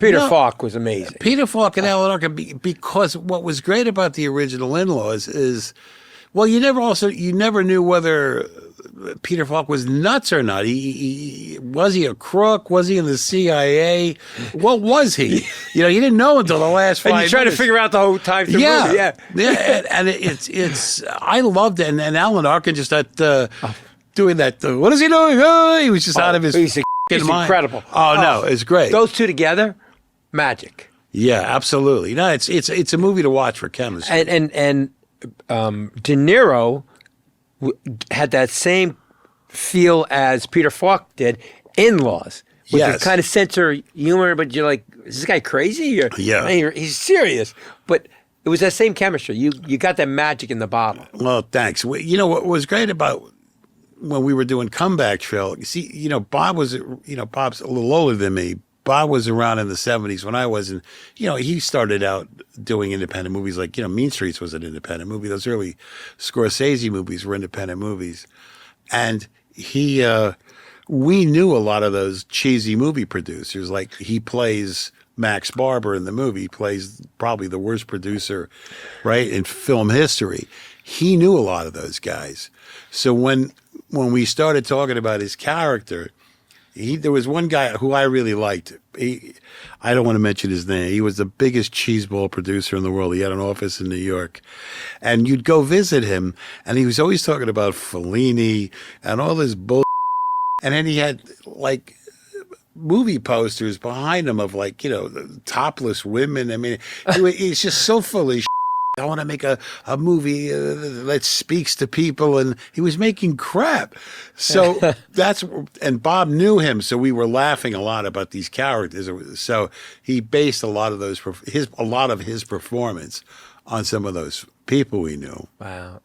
Peter Falk was amazing. Peter Falk and Alan Arkin, because what was great about the original In-Laws is, well, you never knew whether Peter Falk was nuts or not. Was he a crook? Was he in the CIA? What was he? You didn't know until the last 5 And minutes. you try to figure out the whole time through the movie. Yeah. And it's I loved it. And Alan Arkin just doing that. What is he doing? Oh, he was just out of his He's mind. incredible. Oh, no, it's great. Those two together, magic. Yeah, absolutely. No, it's a movie to watch for chemistry. And De Niro had that same feel as Peter Falk did, In-Laws, with the kind of sense of humor, but you're like, is this guy crazy? Yeah. He's serious. But it was that same chemistry. You got that magic in the bottle. Well, thanks. What was great about when we were doing Comeback Trail, you see, Bob was, Bob's a little older than me. Bob was around in the 70s when I was, and, he started out doing independent movies like, Mean Streets was an independent movie. Those early Scorsese movies were independent movies. And we knew a lot of those cheesy movie producers. Like, he plays Max Barber in the movie. He plays probably the worst producer, right, in film history. He knew a lot of those guys. So when we started talking about his character, there was one guy who I really liked. I don't want to mention his name. He was the biggest cheeseball producer in the world. He had an office in New York. And you'd go visit him, and he was always talking about Fellini and all this bull. And then he had, like, movie posters behind him of, like, topless women. I mean, he's just so full of I want to make a movie that speaks to people, and he was making crap. So and Bob knew him, so we were laughing a lot about these characters. So he based a lot of his performance on some of those people we knew. Wow.